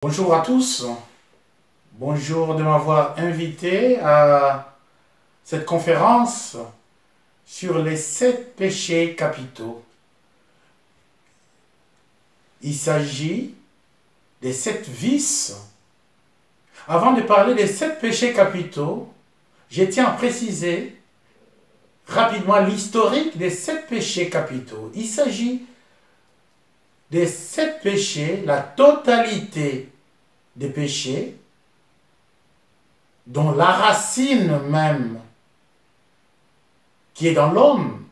Bonjour à tous, bonjour de m'avoir invité à cette conférence sur les 7 péchés capitaux. Il s'agit des 7 vices. Avant de parler des 7 péchés capitaux, je tiens à préciser rapidement l'historique des 7 péchés capitaux. Il s'agit des 7 péchés, la totalité des péchés, dont la racine même qui est dans l'homme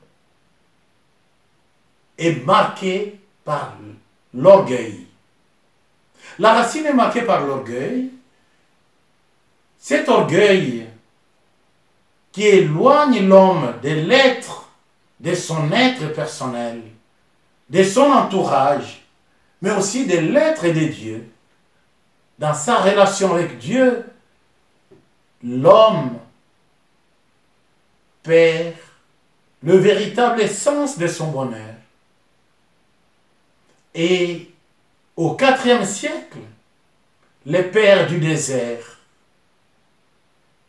est marquée par l'orgueil. La racine est marquée par l'orgueil. Cet orgueil qui éloigne l'homme de l'être, de son être personnel, de son entourage, mais aussi de l'être de Dieu. Dans sa relation avec Dieu, l'homme perd le véritable essence de son bonheur. Et au IVe siècle, les pères du désert,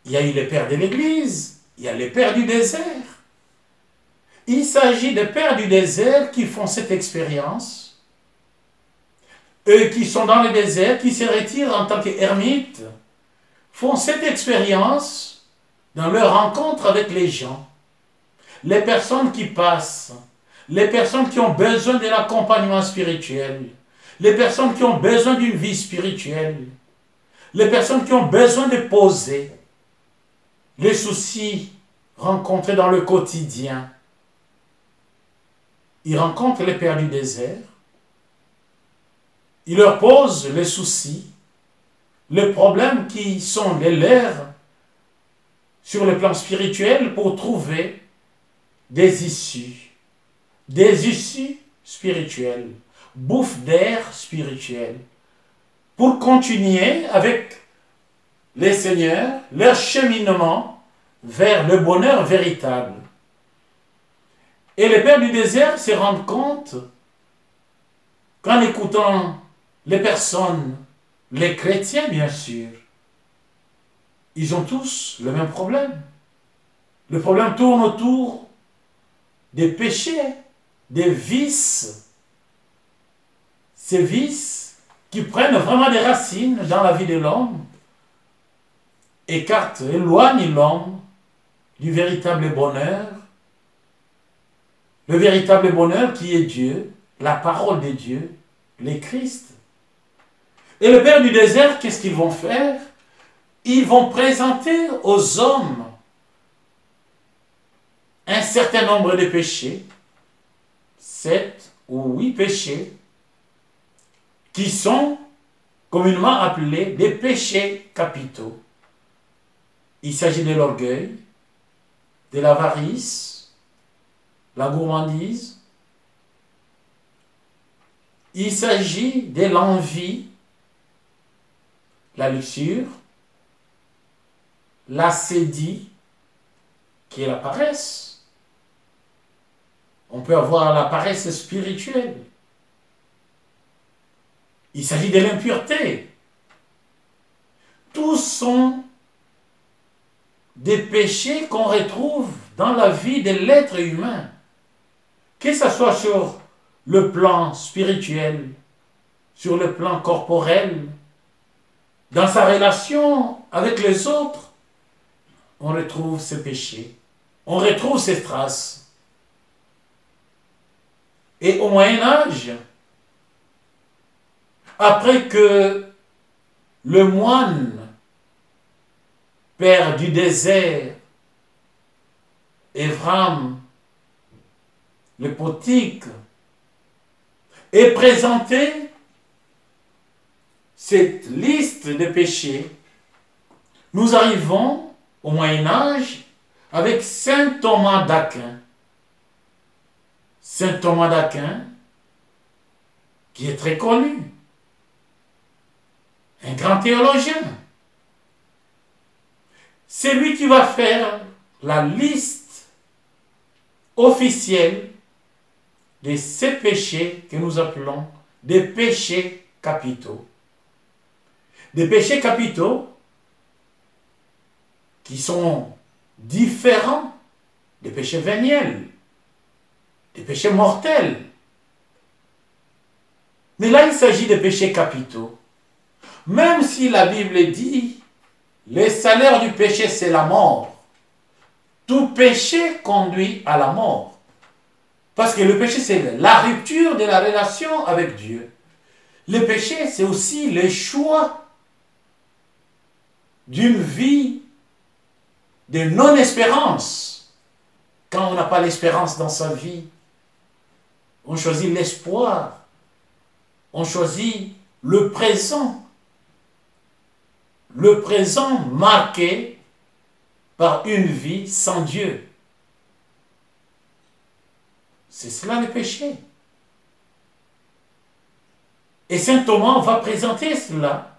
il y a eu les pères de l'Église, il y a les pères du désert. Il s'agit des pères du désert qui font cette expérience, eux qui sont dans le désert, qui se retirent en tant qu'ermites, font cette expérience dans leur rencontre avec les gens, les personnes qui passent, les personnes qui ont besoin de l'accompagnement spirituel, les personnes qui ont besoin d'une vie spirituelle, les personnes qui ont besoin de poser les soucis rencontrés dans le quotidien. Ils rencontrent les pères du désert, ils leur posent les soucis, les problèmes qui sont les leurs sur le plan spirituel pour trouver des issues spirituelles, bouffe d'air spirituel, pour continuer avec les seigneurs leur cheminement vers le bonheur véritable. Et les pères du désert se rendent compte qu'en écoutant les personnes, les chrétiens bien sûr, ils ont tous le même problème. Le problème tourne autour des péchés, des vices. Ces vices qui prennent vraiment des racines dans la vie de l'homme, éloignent l'homme du véritable bonheur. Le véritable bonheur qui est Dieu, la parole de Dieu, le Christ. Et le père du désert, qu'est-ce qu'ils vont faire? Ils vont présenter aux hommes un certain nombre de péchés, 7 ou 8 péchés, qui sont communément appelés des péchés capitaux. Il s'agit de l'orgueil, de l'avarice, la gourmandise. Il s'agit de l'envie, la luxure, l'assédie, qui est la paresse. On peut avoir la paresse spirituelle. Il s'agit de l'impureté. Tous sont des péchés qu'on retrouve dans la vie de l'être humain, que ce soit sur le plan spirituel, sur le plan corporel, dans sa relation avec les autres, on retrouve ces péchés, on retrouve ces traces. Et au Moyen-Âge, après que le moine, père du désert, Évram, le Potique, ait présenté cette liste de péchés, nous arrivons au Moyen-Âge avec saint Thomas d'Aquin. Saint Thomas d'Aquin, qui est très connu, un grand théologien. C'est lui qui va faire la liste officielle de ces péchés que nous appelons des péchés capitaux. des péchés capitaux qui sont différents des péchés véniels, des péchés mortels. Mais là, il s'agit de péchés capitaux. Même si la Bible dit, le salaire du péché, c'est la mort. Tout péché conduit à la mort. Parce que le péché, c'est la rupture de la relation avec Dieu. Le péché, c'est aussi le choix d'une vie de non-espérance. Quand on n'a pas l'espérance dans sa vie, on choisit l'espoir. On choisit le présent. Le présent marqué par une vie sans Dieu. C'est cela le péché. Et saint Thomas va présenter cela.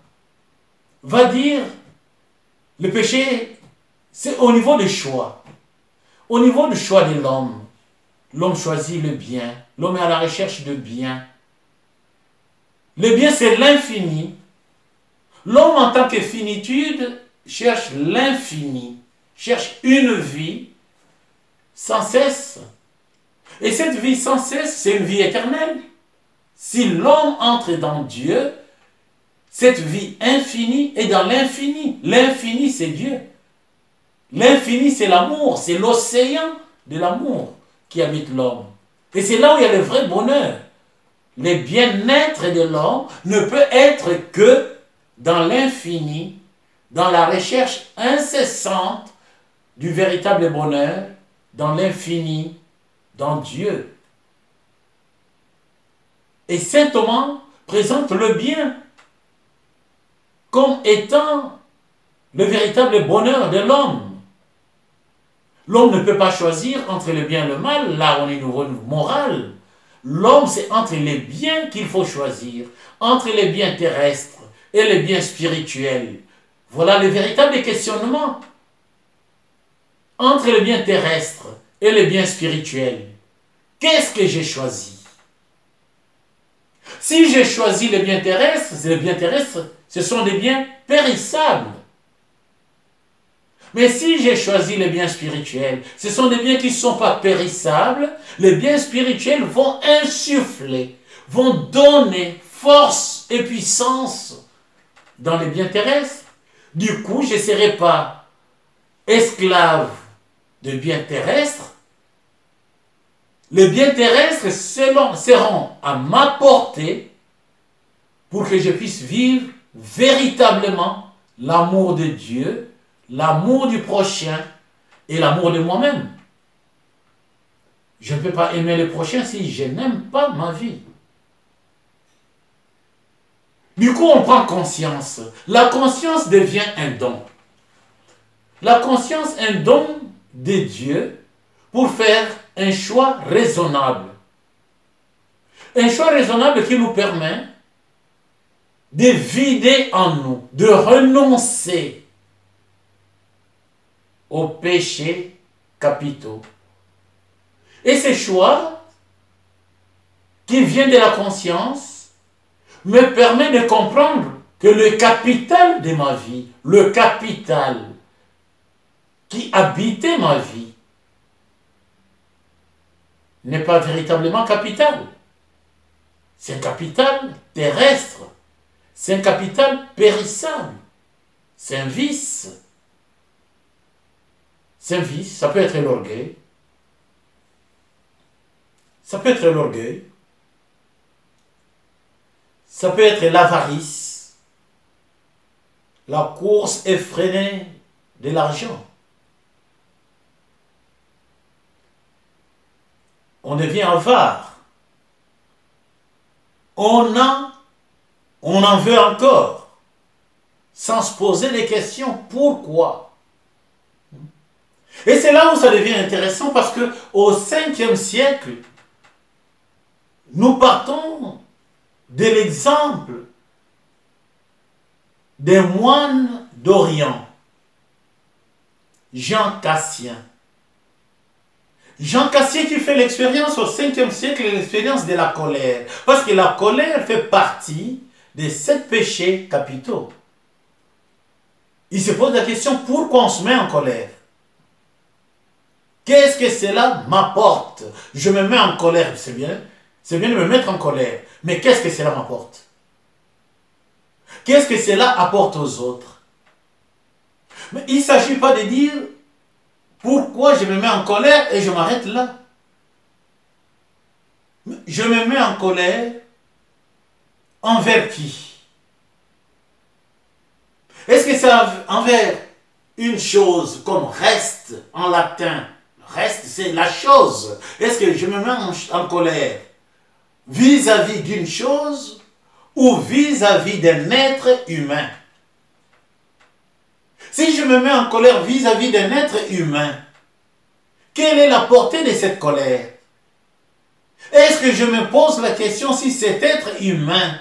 Va dire, le péché, c'est au niveau du choix. Au niveau du choix de l'homme. L'homme choisit le bien. L'homme est à la recherche de bien. Le bien, c'est l'infini. L'homme, en tant que finitude, cherche l'infini. Cherche une vie sans cesse. Et cette vie sans cesse, c'est une vie éternelle. Si l'homme entre dans Dieu, cette vie infinie est dans l'infini. L'infini, c'est Dieu. L'infini, c'est l'amour. C'est l'océan de l'amour qui habite l'homme. Et c'est là où il y a le vrai bonheur. Le bien-être de l'homme ne peut être que dans l'infini, dans la recherche incessante du véritable bonheur, dans l'infini, dans Dieu. Et saint Thomas présente le bien comme étant le véritable bonheur de l'homme. L'homme ne peut pas choisir entre le bien et le mal, là on est au niveau moral. L'homme, c'est entre les biens qu'il faut choisir, entre les biens terrestres et les biens spirituels. Voilà le véritable questionnement. Entre les biens terrestres et les biens spirituels, qu'est-ce que j'ai choisi? Si j'ai choisi les biens terrestres, ce sont des biens périssables. Mais si j'ai choisi les biens spirituels, ce sont des biens qui ne sont pas périssables. Les biens spirituels vont insuffler, vont donner force et puissance dans les biens terrestres. Du coup, je ne serai pas esclave de biens terrestres. Les biens terrestres seront à ma portée pour que je puisse vivre véritablement l'amour de Dieu, l'amour du prochain et l'amour de moi-même. Je ne peux pas aimer le prochain si je n'aime pas ma vie. Du coup, on prend conscience. La conscience devient un don. La conscience est un don de Dieu pour faire un choix raisonnable. Un choix raisonnable qui nous permet de vider en nous, de renoncer aux péchés capitaux. Et ces choix qui viennent de la conscience me permet de comprendre que le capital de ma vie, le capital qui habitait ma vie, n'est pas véritablement capital. C'est un capital terrestre. C'est un capital périssable. C'est un vice. C'est un vice. Ça peut être l'orgueil. Ça peut être l'orgueil. Ça peut être l'avarice. La course effrénée de l'argent. On devient avare. On en veut encore, sans se poser les questions pourquoi. Et c'est là où ça devient intéressant parce que au 5e siècle, nous partons de l'exemple des moines d'Orient, Jean Cassien. Jean Cassien qui fait l'expérience au 5e siècle, l'expérience de la colère. Parce que la colère fait partie des 7 péchés capitaux. il se pose la question, pourquoi on se met en colère? Qu'est-ce que cela m'apporte? Je me mets en colère, c'est bien de me mettre en colère, mais qu'est-ce que cela m'apporte? Qu'est-ce que cela apporte aux autres? Mais il ne s'agit pas de dire, pourquoi je me mets en colère et je m'arrête là. Je me mets en colère envers qui? Est-ce que c'est envers une chose comme reste en latin? Reste, c'est la chose. Est-ce que je me mets en colère vis-à-vis d'une chose ou vis-à-vis d'un être humain? Si je me mets en colère vis-à-vis d'un être humain, quelle est la portée de cette colère? Est-ce que je me pose la question si cet être humain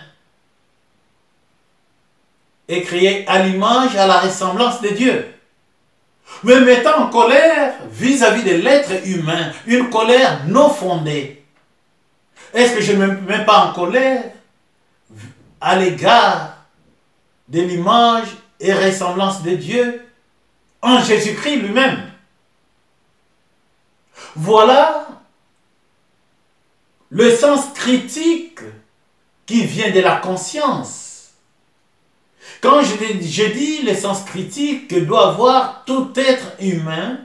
est créé à l'image, à la ressemblance de Dieu? Me mettant en colère vis-à-vis de l'être humain, une colère non fondée. Est-ce que je ne me mets pas en colère à l'égard de l'image et ressemblance de Dieu en Jésus-Christ lui-même? Voilà le sens critique qui vient de la conscience. Quand je dis le sens critique que doit avoir tout être humain,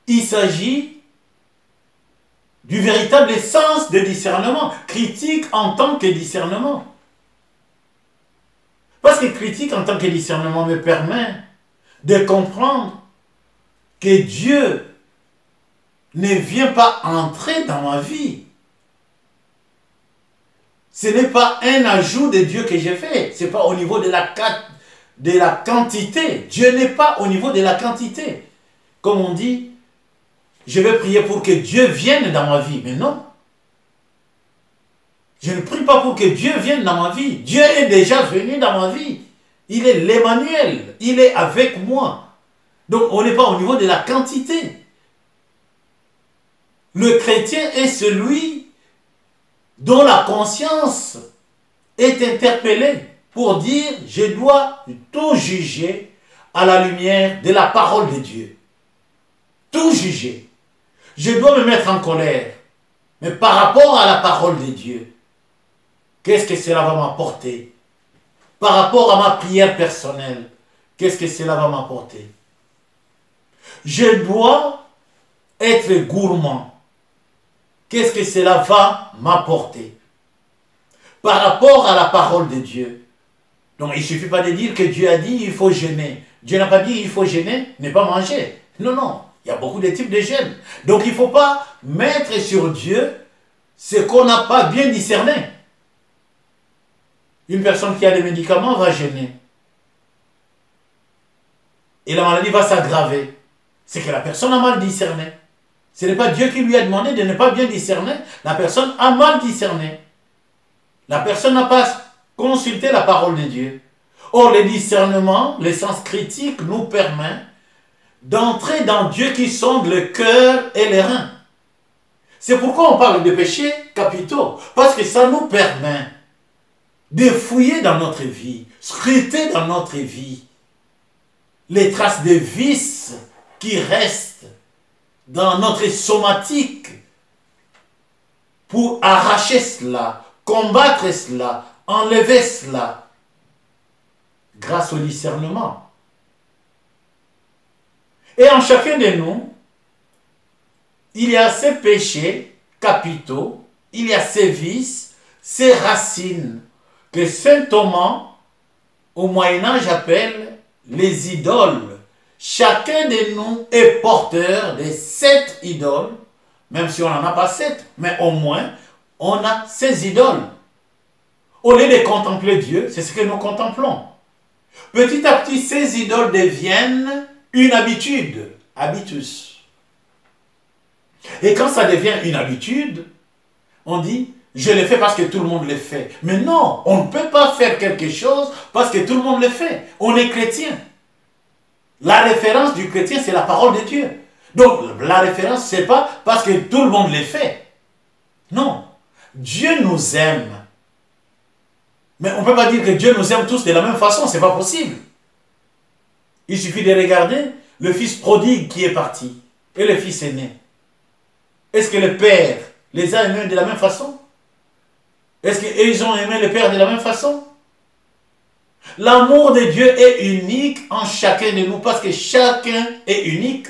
il s'agit du véritable sens de discernement. Critique en tant que discernement. Parce que critique en tant que discernement me permet de comprendre que Dieu ne vient pas entrer dans ma vie. Ce n'est pas un ajout de Dieu que j'ai fait. Ce n'est pas au niveau de la quantité. Dieu n'est pas au niveau de la quantité. Comme on dit, je vais prier pour que Dieu vienne dans ma vie. Mais non. Je ne prie pas pour que Dieu vienne dans ma vie. Dieu est déjà venu dans ma vie. Il est l'Emmanuel. Il est avec moi. Donc on n'est pas au niveau de la quantité. Le chrétien est celui dont la conscience est interpellée pour dire « je dois tout juger à la lumière de la parole de Dieu ». Tout juger. Je dois me mettre en colère. Mais par rapport à la parole de Dieu, qu'est-ce que cela va m'apporter? Par rapport à ma prière personnelle, qu'est-ce que cela va m'apporter? Je dois être gourmand. Qu'est-ce que cela va m'apporter? Par rapport à la parole de Dieu. Donc il ne suffit pas de dire que Dieu a dit il faut jeûner. Dieu n'a pas dit il faut jeûner, ne pas manger. Non, non. Il y a beaucoup de types de jeûnes. Donc il ne faut pas mettre sur Dieu ce qu'on n'a pas bien discerné. Une personne qui a des médicaments va jeûner. Et la maladie va s'aggraver. C'est que la personne a mal discerné. Ce n'est pas Dieu qui lui a demandé de ne pas bien discerner. La personne a mal discerné. La personne n'a pas consulté la parole de Dieu. Or, le discernement, le sens critique nous permet d'entrer dans Dieu qui sonde le cœur et les reins. C'est pourquoi on parle de péchés capitaux. Parce que ça nous permet de fouiller dans notre vie, scruter dans notre vie les traces de vices qui restent dans notre somatique pour arracher cela, combattre cela, enlever cela grâce au discernement. Et en chacun de nous, il y a ces péchés capitaux, il y a ces vices, ces racines que saint Thomas au Moyen-Âge appelle les idoles. Chacun de nous est porteur de 7 idoles, même si on n'en a pas 7, mais au moins on a ces idoles. Au lieu de contempler Dieu, c'est ce que nous contemplons. Petit à petit, ces idoles deviennent une habitude, habitus. Et quand ça devient une habitude, on dit, je le fais parce que tout le monde le fait. Mais non, on ne peut pas faire quelque chose parce que tout le monde le fait. On est chrétien. La référence du chrétien, c'est la parole de Dieu. Donc, la référence, ce n'est pas parce que tout le monde le fait. Non. Dieu nous aime. Mais on ne peut pas dire que Dieu nous aime tous de la même façon, ce n'est pas possible. Il suffit de regarder le fils prodigue qui est parti et le fils aîné. Est-ce que le père les a aimés de la même façon? Est-ce qu'ils ont aimé le père de la même façon? L'amour de Dieu est unique en chacun de nous parce que chacun est unique.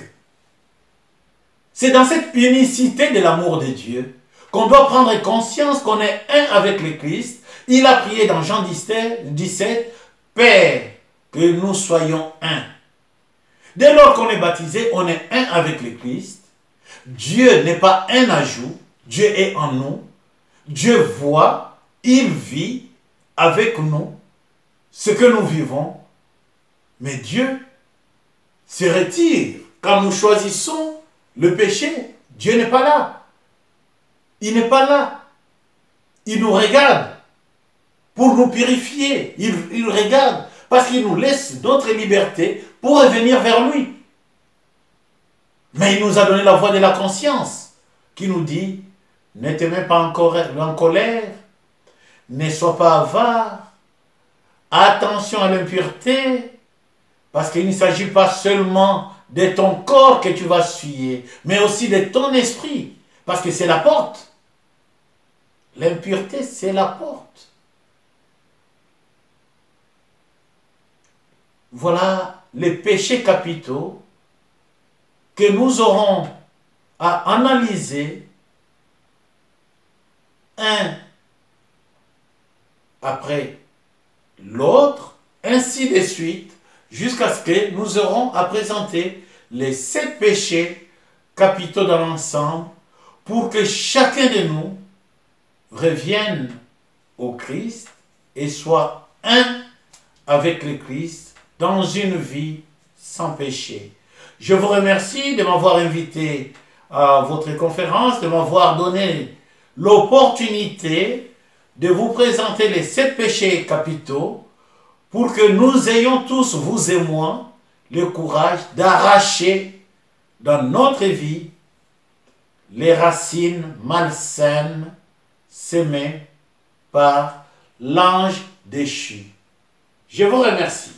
C'est dans cette unicité de l'amour de Dieu qu'on doit prendre conscience qu'on est un avec le Christ. Il a prié dans Jean 17, Père, que nous soyons un. Dès lors qu'on est baptisé, on est un avec le Christ. Dieu n'est pas un ajout, Dieu est en nous. Dieu voit, il vit avec nous ce que nous vivons. Mais Dieu se retire quand nous choisissons le péché. Dieu n'est pas là. Il n'est pas là. Il nous regarde pour nous purifier. Il regarde parce qu'il nous laisse d'autres libertés pour revenir vers lui. Mais il nous a donné la voix de la conscience qui nous dit: ne te mets pas en colère, ne sois pas avare, attention à l'impureté, parce qu'il ne s'agit pas seulement de ton corps que tu vas souiller, mais aussi de ton esprit, parce que c'est la porte. L'impureté, c'est la porte. Voilà les péchés capitaux que nous aurons à analyser un après l'autre, ainsi de suite, jusqu'à ce que nous aurons à présenter les 7 péchés capitaux dans l'ensemble pour que chacun de nous revienne au Christ et soit un avec le Christ dans une vie sans péché. Je vous remercie de m'avoir invité à votre conférence, de m'avoir donné l'opportunité de vous présenter les 7 péchés capitaux pour que nous ayons tous, vous et moi, le courage d'arracher dans notre vie les racines malsaines semées par l'ange déchu. Je vous remercie.